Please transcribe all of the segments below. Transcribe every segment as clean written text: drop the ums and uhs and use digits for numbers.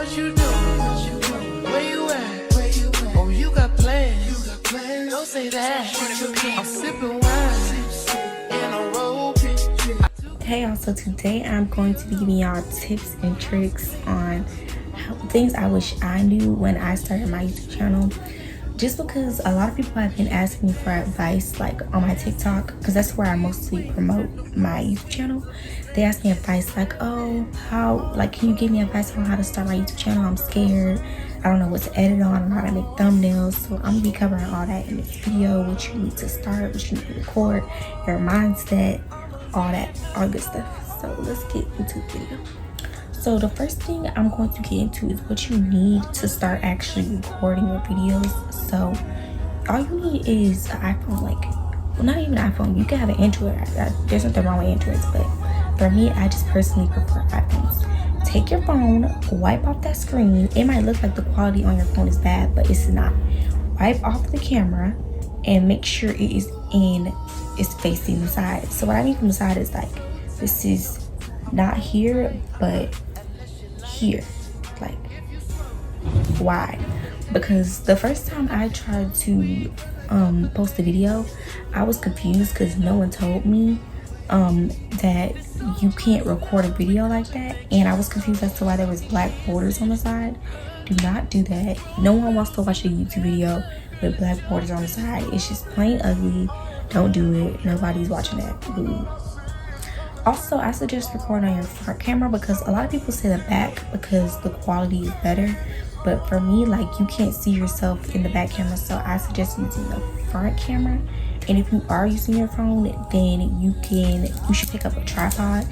What you doing? Where you at? Oh, you got plans. Don't say that. I'm sipping wine in a robe. Hey y'all, so today I'm going to be giving y'all tips and tricks on things I wish I knew when I started my YouTube channel. Just because a lot of people have been asking me for advice, like on my TikTok, because that's where I mostly promote my YouTube channel. They ask me advice like, oh, can you give me advice on how to start my YouTube channel? I'm scared. I don't know what to edit on. I don't know how to make thumbnails. So I'm gonna be covering all that in this video. What you need to start, what you need to record, your mindset, all good stuff. So let's get into the video. So the first thing I'm going to get into is what you need to start actually recording your videos. So all you need is an iPhone, not even an iPhone. You can have an Android. There's nothing wrong with Androids, but for me, I just personally prefer iPhones. Take your phone, wipe off that screen. It might look like the quality on your phone is bad, but it's not. Wipe off the camera and make sure it's facing the side. So what I mean from the side is like, this is not here, but here, like wide. Because the first time I tried to post a video, I was confused because no one told me that you can't record a video like that, and I was confused as to why there was black borders on the side. Do not do that. No one wants to watch a YouTube video with black borders on the side. It's just plain ugly. Don't do it. Nobody's watching that. Ooh. Also, I suggest recording on your front camera because a lot of people say the back because the quality is better. But for me, like, you can't see yourself in the back camera, so I suggest using the front camera. And if you are using your phone, then you should pick up a tripod.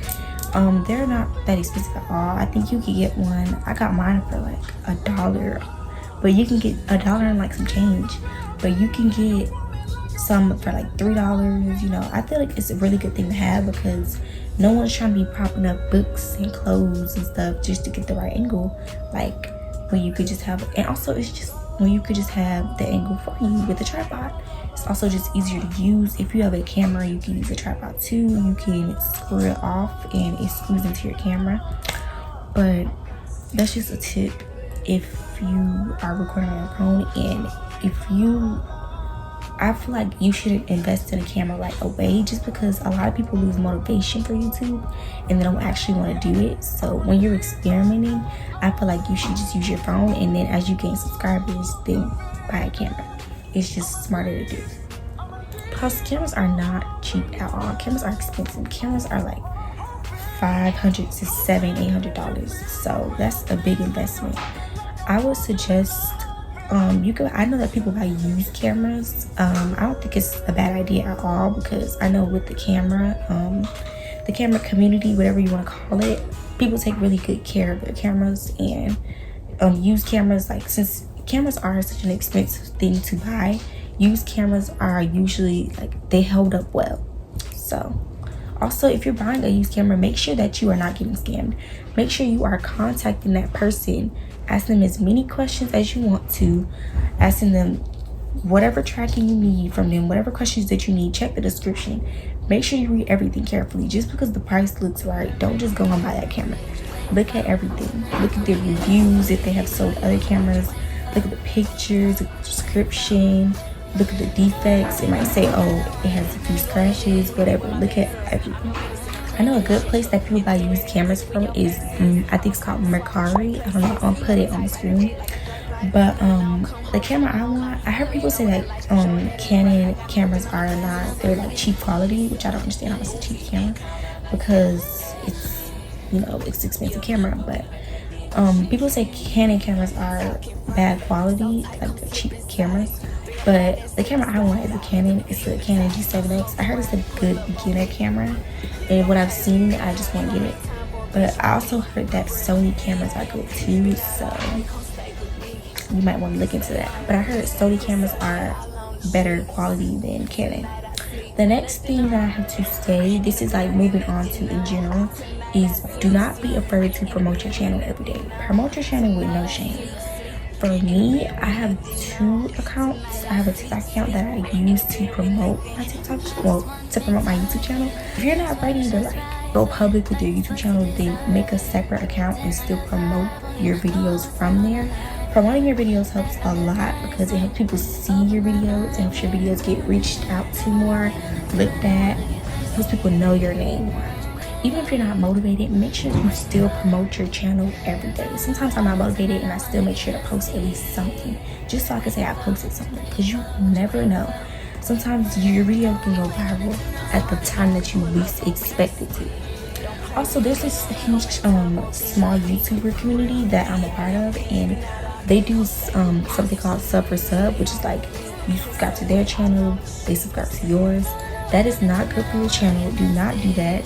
They're not that expensive at all. I think you could get one. I got mine for like $1, but you can get $1 and like some change. But you can get some for like $3. You know, I feel like it's a really good thing to have because no one's trying to be propping up books and clothes and stuff just to get the right angle. Like when you could just have, and also it's just when you could just have the angle for you with the tripod. It's also just easier to use. If you have a camera, you can use a tripod too. You can screw it off and it screws into your camera. But that's just a tip if you are recording on your phone. And I feel like you shouldn't invest in a camera right away, just because a lot of people lose motivation for YouTube and they don't actually want to do it. So when you're experimenting, I feel like you should just use your phone, and then as you gain subscribers, then buy a camera. It's just smarter to do. Plus, cameras are not cheap at all. Cameras are expensive. Cameras are like $500 to $700-800. So that's a big investment. I would suggest I know that people buy used cameras. I don't think it's a bad idea at all, because I know with the camera community, whatever you want to call it, people take really good care of their cameras. And used cameras, like, since cameras are such an expensive thing to buy, used cameras are usually like, they hold up well. So also, if you're buying a used camera, make sure that you are not getting scammed. Make sure you are contacting that person. Ask them as many questions as you want to. Asking them whatever tracking you need from them, whatever questions that you need. Check the description. Make sure you read everything carefully. Just because the price looks right, don't just go and buy that camera. Look at everything. Look at the reviews, if they have sold other cameras. Look at the pictures, the description. Look at the defects. It might say, oh, it has a few scratches, whatever. Look at everything. I know a good place that people buy used cameras from is, I think it's called Mercari. I don't know, I'll put it on the screen. But the camera I want, I heard people say that Canon cameras are not, they're like cheap quality, which I don't understand how it's a cheap camera, because it's, you know, it's an expensive camera. But people say Canon cameras are bad quality, like they're cheap cameras. But the camera I want is a Canon. It's a Canon G7X. I heard it's a good beginner camera, and what I've seen, I just want to get it. But I also heard that Sony cameras are good too, so you might want to look into that. But I heard Sony cameras are better quality than Canon. The next thing that I have to say, this is like moving on to in general, is do not be afraid to promote your channel every day. Promote your channel with no shame. for me, I have 2 accounts. I have a TikTok account that I use to promote my TikTok, well, to promote my YouTube channel. If you're not ready to like go public with your YouTube channel, then make a separate account and still promote your videos from there. Promoting your videos helps a lot because it helps people see your videos. It helps your videos get reached out to more, looked at. It helps people know your name more. Even if you're not motivated, make sure you still promote your channel every day. Sometimes I'm not motivated and I still make sure to post at least something, just so I can say I posted something, because you never know. Sometimes your video can go viral at the time that you least expect it to. Also, there's this huge small YouTuber community that I'm a part of, and they do something called sub for sub, which is like you subscribe to their channel, they subscribe to yours. That is not good for your channel. Do not do that.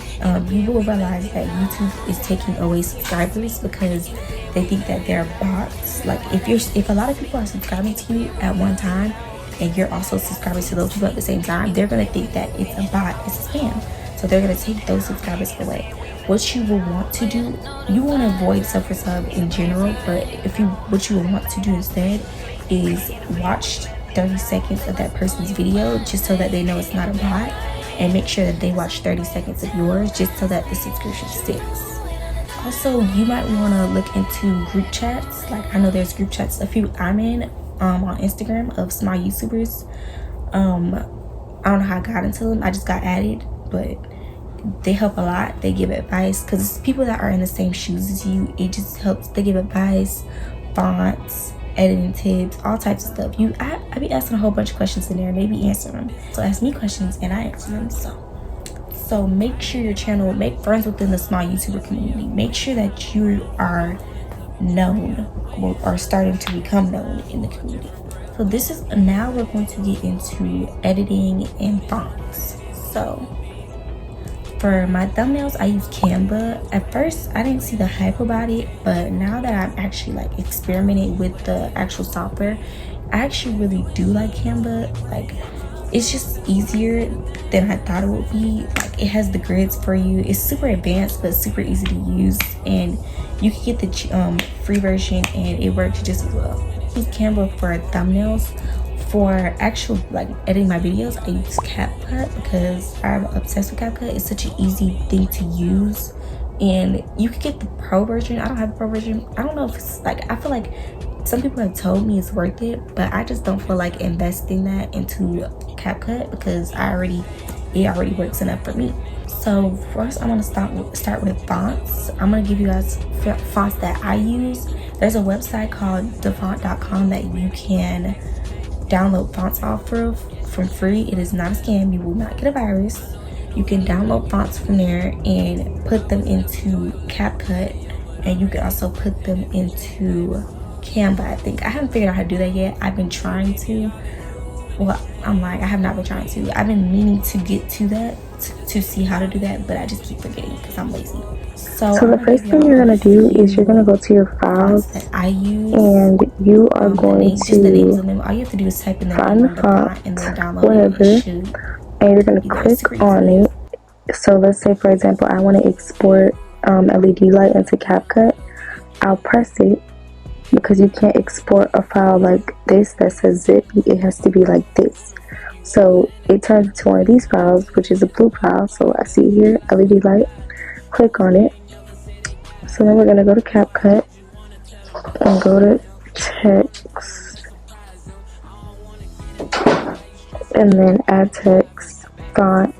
You will realize that YouTube is taking away subscribers because they think that they're bots. Like if a lot of people are subscribing to you at one time and you're also subscribing to those people at the same time, they're gonna think that it's a bot, it's a spam. So they're gonna take those subscribers away. What you will want to do, you want to avoid sub for sub in general, but what you will want to do instead is watch 30 seconds of that person's video just so that they know it's not a bot, and make sure that they watch 30 seconds of yours just so that the subscription sticks. Also, you might want to look into group chats. Like, I know there's group chats, a few I'm in on Instagram, of small YouTubers. I don't know how I got into them. I just got added, but they help a lot. They give advice because it's people that are in the same shoes as you. It just helps. They give advice, fonts, editing tips, all types of stuff. I be asking a whole bunch of questions in there, maybe answer them. So ask me questions and I answer them. So make sure your channel, make friends within the small YouTuber community. Make sure that you are known or starting to become known in the community. So now we're going to get into editing and fonts. So for my thumbnails, I use Canva. At first, I didn't see the hype about it, but now that I'm actually like experimenting with the actual software, I actually really do like Canva. Like, it's just easier than I thought it would be. Like, it has the grids for you. It's super advanced, but super easy to use, and you can get the free version, and it works just as well. I use Canva for thumbnails. For actual like editing my videos, I use CapCut because I'm obsessed with CapCut. It's such an easy thing to use, and you can get the pro version. I don't have the pro version. I don't know if it's like, I feel like some people have told me it's worth it, but I just don't feel like investing that into CapCut because it already works enough for me. So first, I'm gonna start with fonts. I'm gonna give you guys fonts that I use. There's a website called thefont.com that you can download fonts off of for free. It is not a scam. You will not get a virus. You can download fonts from there and put them into CapCut, and you can also put them into Canva. I think I haven't figured out how to do that yet. I've been trying to. Well, I'm like, I have not been trying to. I've been meaning to get to that to see how to do that, but I just keep forgetting because I'm lazy. So the first thing you're going to do is you're going to go to your files that I use, and you are going just the names of to them. All you have to do is type in the find name the of the font font, and then download whatever, it. and you're going to click on it. So let's say, for example, I want to export LED light into CapCut. I'll press it because you can't export a file like this that says zip. It has to be like this. So it turns into one of these files, which is a blue file. So I see here, LED light. Click on it. So then we're going to go to CapCut and go to text, and then add text, font,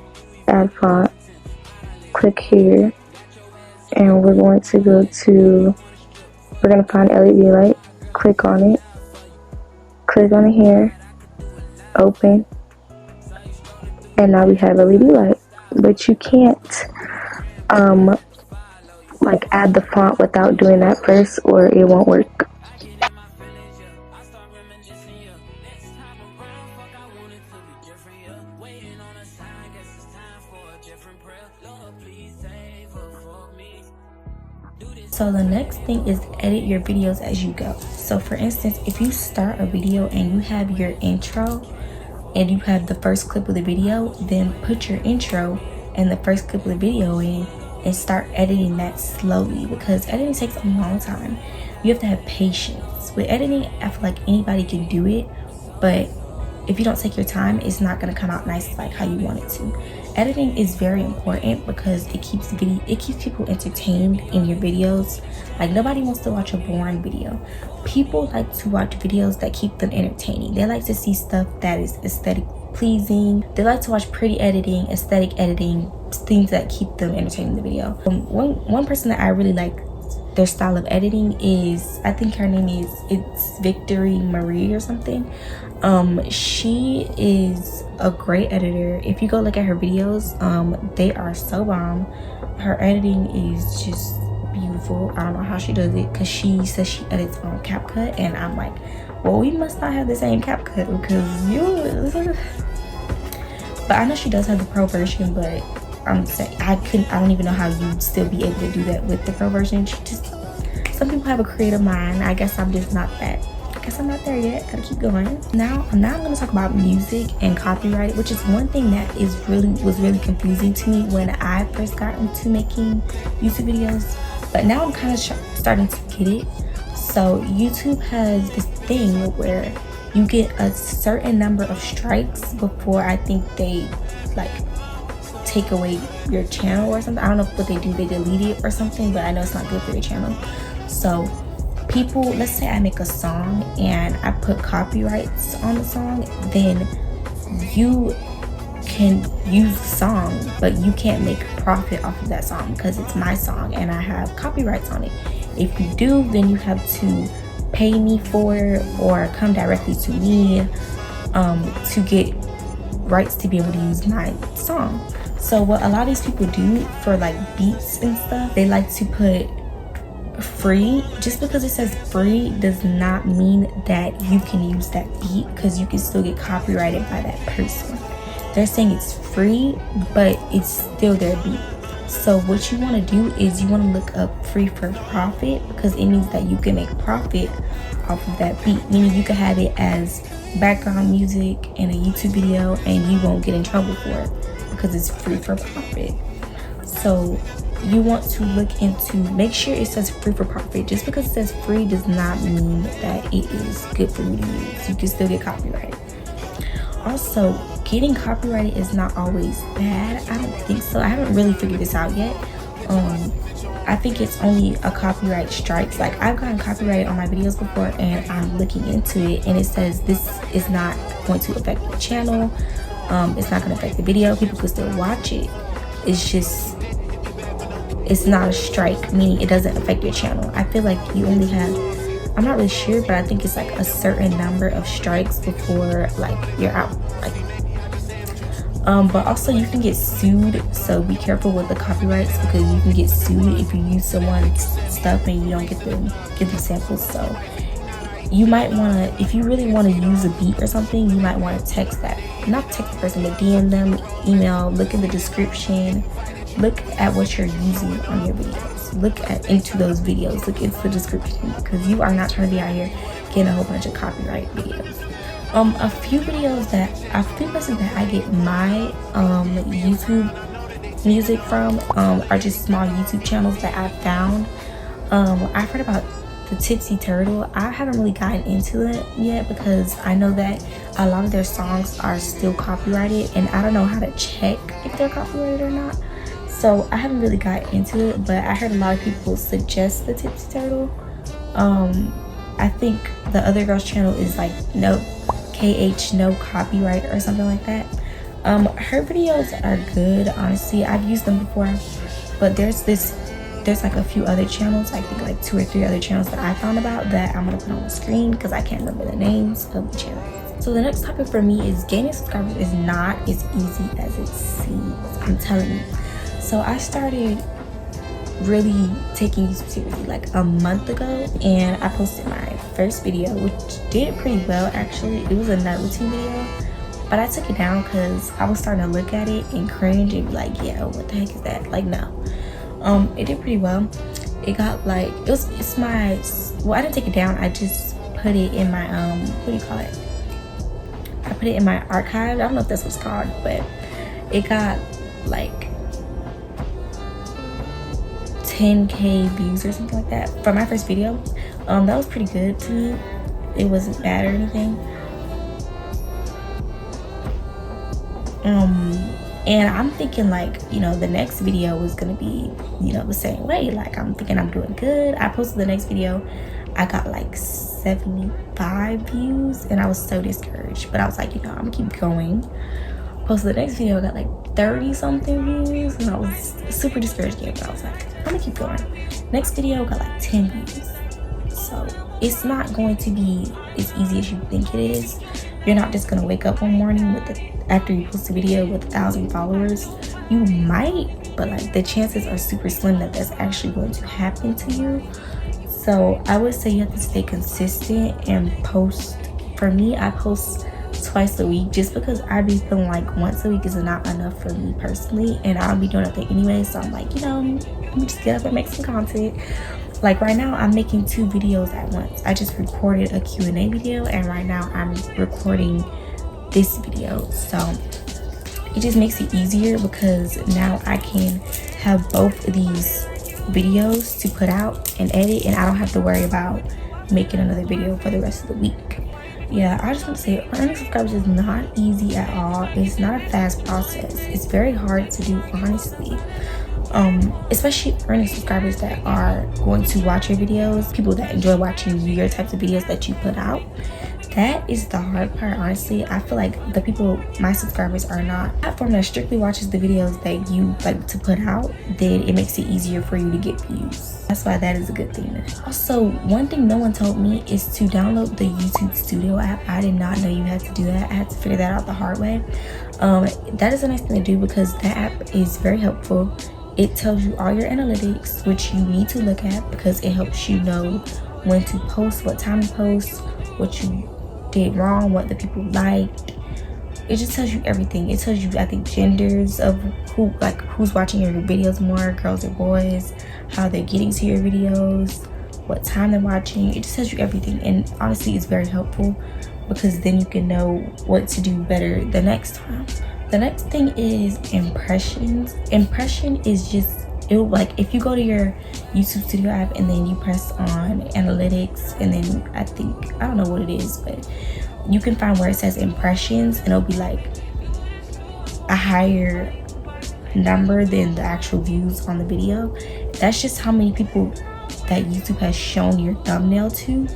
add font. Click here, and we're going to find LED light. Click on it. Click on it here. Open. And now we have LED light. But you can't like add the font without doing that first, or it won't work. So the next thing is edit your videos as you go. So for instance, if you start a video and you have your intro and you have the first clip of the video, then put your intro and the first clip of the video in, and start editing that slowly, because editing takes a long time. You have to have patience with editing. I feel like anybody can do it, but if you don't take your time, it's not going to come out nice like how you want it to. Editing is very important because it keeps people entertained in your videos. Like, nobody wants to watch a boring video. People like to watch videos that keep them entertaining. They like to see stuff that is aesthetic pleasing. They like to watch pretty editing, aesthetic editing, things that keep them entertained in the video. One person that I really like their style of editing is, I think her name is, it's Victory Marie or something. She is a great editor. If you go look at her videos, they are so bomb. Her editing is just beautiful. I don't know how she does it, because she says she edits on CapCut, and I'm like, well, we must not have the same CapCut, because you but I know she does have the pro version, but I'm saying I don't even know how you'd still be able to do that with the pro version. Some people have a creative mind. I guess I'm just not that. I guess I'm not there yet. Gotta keep going. Now I'm going to talk about music and copyright, which is one thing that was really confusing to me when I first got into making YouTube videos. But now I'm kind of starting to get it. So YouTube has this thing where you get a certain number of strikes before, I think they like take away your channel or something. I don't know what they do. They delete it or something, but I know it's not good for your channel. So people, let's say I make a song and I put copyrights on the song, then you can use the song, but you can't make profit off of that song because it's my song and I have copyrights on it. If you do, then you have to pay me for it or come directly to me to get rights to be able to use my song. So what a lot of these people do for like beats and stuff, they like to put free. Just because it says free does not mean that you can use that beat, because you can still get copyrighted by that person. They're saying it's free, but it's still their beat. So what you want to do is you want to look up free for profit, because it means that you can make profit off of that beat, meaning you can have it as background music in a YouTube video and you won't get in trouble for it because it's free for profit. So you want to look into, make sure it says free for profit. Just because it says free does not mean that it is good for you to use. You can still get copyrighted. Also, getting copyrighted is not always bad. I don't think so. I haven't really figured this out yet. I think it's only a copyright strikes. Like, I've gotten copyrighted on my videos before and I'm looking into it and it says this is not going to affect the channel. It's not going to affect the video. People can still watch it. It's just, it's not a strike, meaning it doesn't affect your channel. I feel like you only have, I'm not really sure, but I think it's like a certain number of strikes before like you're out. Like, but also you can get sued, so be careful with the copyrights, because you can get sued if you use someone's stuff and you don't give them samples. So you might want to, if you really want to use a beat or something, you might want to not text the person, but DM them, email, look in the description, look at what you're using on your videos, look into those videos, look into the description, because you are not trying to be out here getting a whole bunch of copyright videos. A few places that I get my YouTube music from are just small YouTube channels that I've found. I've heard about the Tipsy Turtle. I haven't really gotten into it yet because I know that a lot of their songs are still copyrighted and I don't know how to check if they're copyrighted or not. So I haven't really got into it, but I heard a lot of people suggest the Tipsy Turtle. I think the other girl's channel is like no copyright or something like that. Her videos are good, honestly. I've used them before, but there's like a few other channels, I think like 2 or 3 other channels that I found about that I'm gonna put on the screen because I can't remember the names of the channels. So the next topic for me is gaining subscribers is not as easy as it seems, I'm telling you. So I started really taking YouTube seriously like a month ago, and I posted my first video, which did pretty well actually. It was a night routine video, but I took it down because I was starting to look at it and cringe and be like, yeah, what the heck is that? Like, no. It did pretty well. It got like, it's my, well, I didn't take it down, I just put it in my what do you call it, I put it in my archive. I don't know if that's what's called, but it got like 10K views or something like that for my first video. That was pretty good to me. It wasn't bad or anything. And I'm thinking like, you know, the next video was gonna be, you know, the same way. Like, I'm thinking I'm doing good. I posted the next video, I got like 75 views, and I was so discouraged, but I was like, you know, I'm gonna keep going. Posted the next video, I got like 30 something views, and I was super discouraged again, but I was like, I'm gonna keep going. Next video got like 10 views. So it's not going to be as easy as you think it is. You're not just gonna wake up one morning with after you post a video with 1,000 followers. You might, but like the chances are super slim that that's actually going to happen to you. So I would say you have to stay consistent and post. For me, I post twice a week just because I be feeling like once a week is not enough for me personally, and I'll be doing nothing anyway. So I'm like, you know, let me just get up and make some content. Like right now, I'm making 2 videos at once. I just recorded a Q&A video, and right now I'm recording this video. So it just makes it easier because now I can have both of these videos to put out and edit, and I don't have to worry about making another video for the rest of the week. Yeah, I just want to say earning subscribers is not easy at all. It's not a fast process. It's very hard to do, honestly. Especially earning subscribers that are going to watch your videos, people that enjoy watching your types of videos that you put out. That is the hard part, honestly. I feel like the people, my subscribers, are not a platform that strictly watches the videos that you like to put out, then it makes it easier for you to get views. That's why that is a good thing. Also, one thing no one told me is to download the YouTube Studio app. I did not know you had to do that. I had to figure that out the hard way. That is a nice thing to do because that app is very helpful. It tells you all your analytics, which you need to look at because it helps you know when to post, what time to post, what you did wrong, what the people liked. It just tells you everything. It tells you, I think, genders of who's watching your videos more, girls or boys, how they're getting to your videos, what time they're watching. It just tells you everything, and honestly it's very helpful because then you can know what to do better the next time. The next thing is impressions. Impression is just, like if you go to your YouTube Studio app and then you press on analytics, and then I don't know what it is, but you can find where it says impressions, and it'll be like a higher number than the actual views on the video. That's just how many people that YouTube has shown your thumbnail to.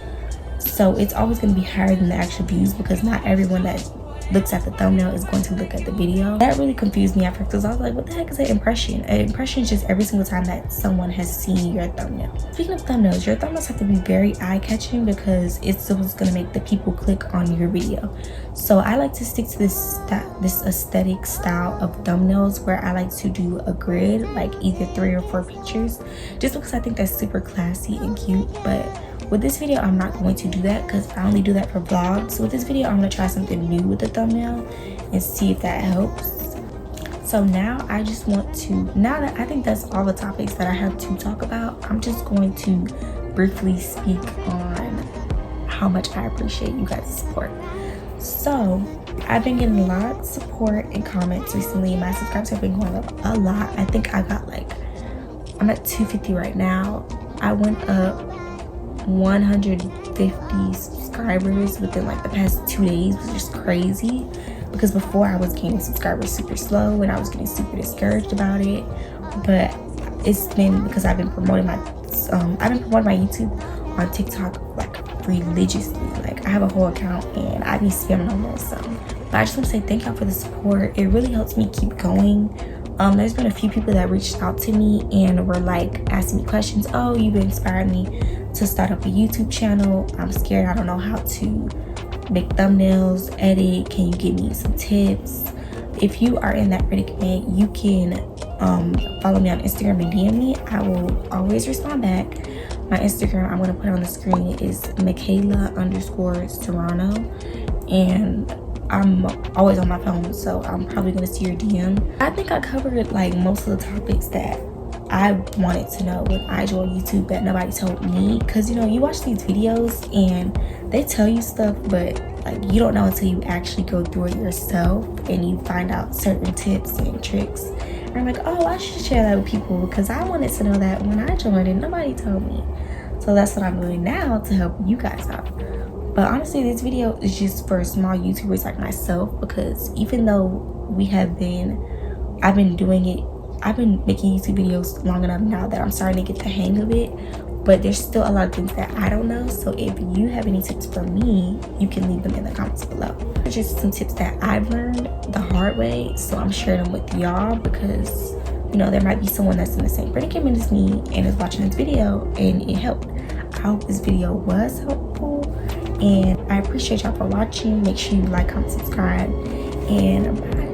So it's always going to be higher than the actual views because not everyone that looks at the thumbnail is going to look at the video. That really confused me at first because I was like, what the heck is an impression? An impression is just every single time that someone has seen your thumbnail. Speaking of thumbnails, your thumbnails have to be very eye-catching because it's what's going to make the people click on your video. So I like to stick to this aesthetic style of thumbnails where I like to do a grid, like either 3 or 4 pictures, just because I think that's super classy and cute. But with this video, I'm not going to do that because I only do that for vlogs. So with this video, I'm going to try something new with the thumbnail and see if that helps. So now I just want to, now that I think that's all the topics that I have to talk about, I'm just going to briefly speak on how much I appreciate you guys' support. So I've been getting a lot of support and comments recently. My subscribers have been going up a lot. I think I got I'm at 250 right now. I went up 150 subscribers within the past 2 days, which is crazy because before I was gaining subscribers super slow and I was getting super discouraged about it. But it's been because I've been promoting my YouTube on TikTok religiously. I have a whole account and I be spamming on those. But I just want to say thank y'all for the support. It really helps me keep going. There's been a few people that reached out to me and were asking me questions. Oh, you've inspired me to start up a YouTube channel. I'm scared. I don't know how to make thumbnails, edit. Can you give me some tips? If you are in that predicament, you can follow me on Instagram and DM me. I will always respond back. My Instagram, I'm going to put on the screen, is Michaela_Serrano, and I'm always on my phone, so I'm probably going to see your DM. I think I covered most of the topics that I wanted to know when I joined YouTube that nobody told me, because you watch these videos and they tell you stuff, but you don't know until you actually go through it yourself and you find out certain tips and tricks. I'm like, oh, I should share that with people because I wanted to know that when I joined and nobody told me. So that's what I'm doing now to help you guys out. But honestly, this video is just for small YouTubers like myself, because even though I've been doing it, I've been making YouTube videos long enough now that I'm starting to get the hang of it, but there's still a lot of things that I don't know. So if you have any tips for me, you can leave them in the comments below. Just some tips that I've learned the hard way, so I'm sharing them with y'all because, you know, there might be someone that's in the same predicament as me and is watching this video and it helped. I hope this video was helpful, and I appreciate y'all for watching. Make sure you like, comment, subscribe, and bye.